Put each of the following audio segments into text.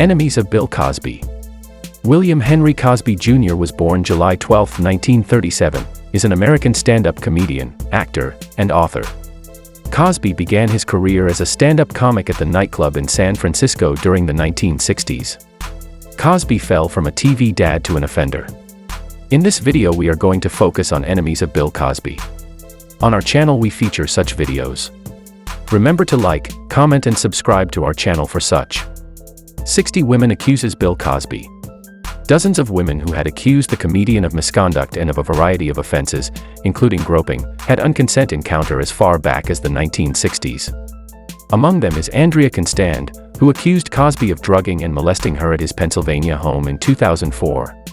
Enemies of Bill Cosby. William Henry Cosby Jr. was born July 12, 1937, is an American stand-up comedian, actor, and author. Cosby began his career as a stand-up comic at the nightclub in San Francisco during the 1960s. Cosby fell from a TV dad to an offender. In this video we are going to focus on Enemies of Bill Cosby. On our channel we feature such videos. Remember to like, comment and subscribe to our channel for such. 60 women accuses Bill Cosby. Dozens of women who had accused the comedian of misconduct and of a variety of offenses, including groping, had unconsented encounter as far back as the 1960s. Among them is ANDREA CONSTAND, who accused Cosby of drugging and molesting her at his Pennsylvania home in 2004.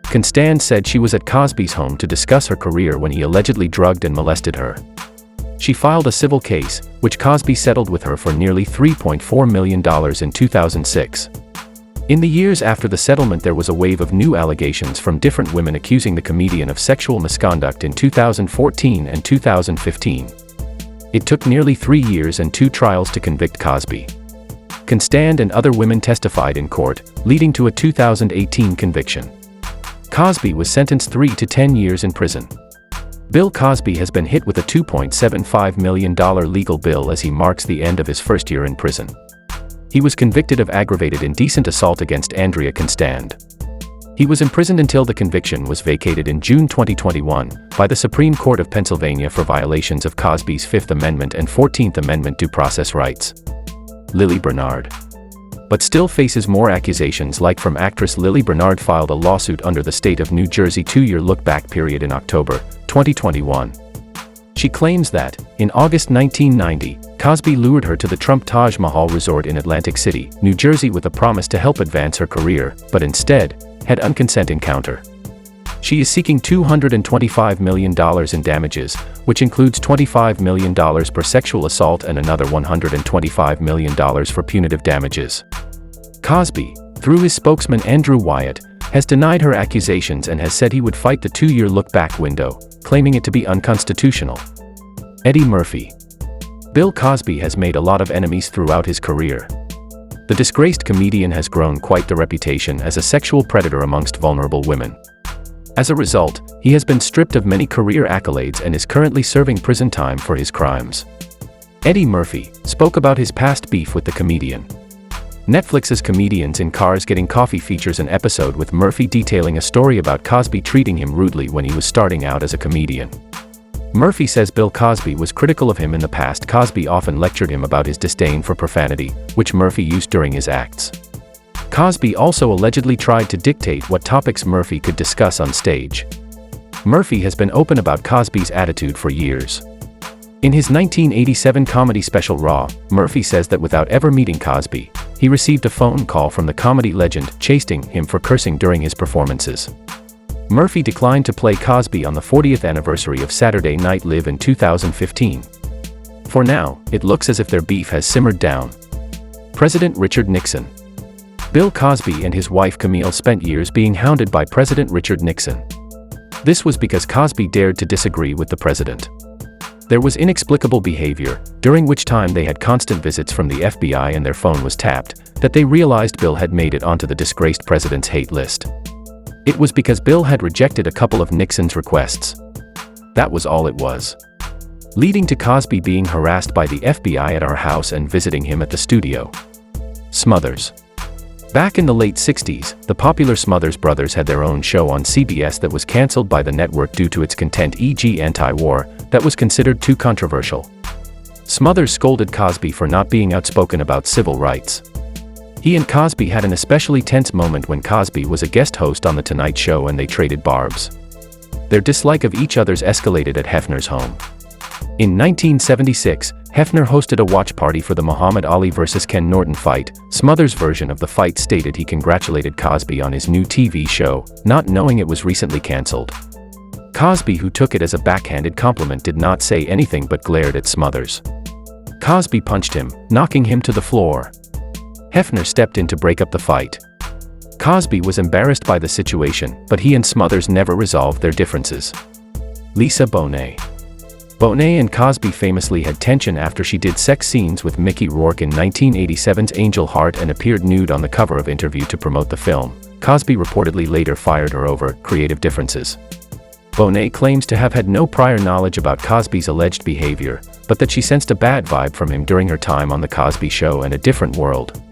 CONSTAND said she was at Cosby's home to discuss her career when he allegedly drugged and molested her. She filed a civil case, which Cosby settled with her for nearly $3.4 million in 2006. In the years after the settlement there was a wave of new allegations from different women accusing the comedian of sexual misconduct in 2014 and 2015. It took nearly 3 years and 2 trials to convict Cosby. CONSTAND and other women testified in court, leading to a 2018 conviction. Cosby was sentenced 3 to 10 years in prison. Bill Cosby has been hit with a $2.75 million legal bill as he marks the end of his first year in prison. He was convicted of aggravated indecent assault against ANDREA CONSTAND. He was imprisoned until the conviction was vacated in June 2021 by the Supreme Court of Pennsylvania for violations of Cosby's Fifth Amendment and 14th Amendment due process rights. LILI Bernard. But still faces more accusations, like from actress LILI Bernard filed a lawsuit under the state of New Jersey 2-year look-back period in October 2021. She claims that, in August 1990, Cosby lured her to the Trump Taj Mahal Resort in Atlantic City, New Jersey with a promise to help advance her career, but instead, had unconsented encounter. She is seeking $225 million in damages, which includes $25 million per sexual assault and another $125 million for punitive damages. Cosby, through his spokesman Andrew Wyatt, has denied her accusations and has said he would fight the 2-year look-back window, claiming it to be unconstitutional. Eddie Murphy. Bill Cosby has made a lot of enemies throughout his career. The disgraced comedian has grown quite the reputation as a sexual predator amongst vulnerable women. As a result, he has been stripped of many career accolades and is currently serving prison time for his crimes. Eddie Murphy spoke about his past beef with the comedian. Netflix's Comedians in Cars Getting Coffee features an episode with Murphy detailing a story about Cosby treating him rudely when he was starting out as a comedian. Murphy says Bill Cosby was critical of him in the past. Cosby often lectured him about his disdain for profanity, which Murphy used during his acts. Cosby also allegedly tried to dictate what topics Murphy could discuss on stage. Murphy has been open about Cosby's attitude for years. In his 1987 comedy special Raw, Murphy says that without ever meeting Cosby, he received a phone call from the comedy legend chasing him for cursing during his performances. Murphy declined to play Cosby on the 40th anniversary of Saturday Night Live in 2015. For now, it looks as if their beef has simmered down. President Richard Nixon. Bill Cosby and his wife Camille spent years being hounded by President Richard Nixon. This was because Cosby dared to disagree with the president. There was inexplicable behavior, during which time they had constant visits from the FBI and their phone was tapped, that they realized Bill had made it onto the disgraced president's hate list. It was because Bill had rejected a couple of Nixon's requests. That was all it was. Leading to Cosby being harassed by the FBI at our house and visiting him at the studio. Smothers. Back in the late 60s, the popular Smothers Brothers had their own show on CBS that was canceled by the network due to its content, e.g. anti-war, that was considered too controversial. Smothers scolded Cosby for not being outspoken about civil rights. He and Cosby had an especially tense moment when Cosby was a guest host on The Tonight Show and they traded barbs. Their dislike of each other's escalated at Hefner's home. In 1976, Hefner hosted a watch party for the Muhammad Ali vs. Ken Norton fight. Smothers' version of the fight stated he congratulated Cosby on his new TV show, not knowing it was recently canceled. Cosby, who took it as a backhanded compliment, did not say anything but glared at Smothers. Cosby punched him, knocking him to the floor. Hefner stepped in to break up the fight. Cosby was embarrassed by the situation, but he and Smothers never resolved their differences. Lisa Bonet. Bonet and Cosby famously had tension after she did sex scenes with Mickey Rourke in 1987's Angel Heart and appeared nude on the cover of Interview to promote the film. Cosby reportedly later fired her over creative differences. Bonet claims to have had no prior knowledge about Cosby's alleged behavior, but that she sensed a bad vibe from him during her time on The Cosby Show and A Different World.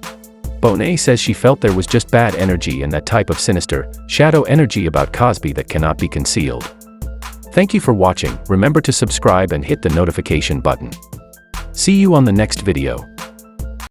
Bonet says she felt there was just bad energy and that type of sinister, shadow energy about Cosby that cannot be concealed. Thank you for watching. Remember to subscribe and hit the notification button. See you on the next video.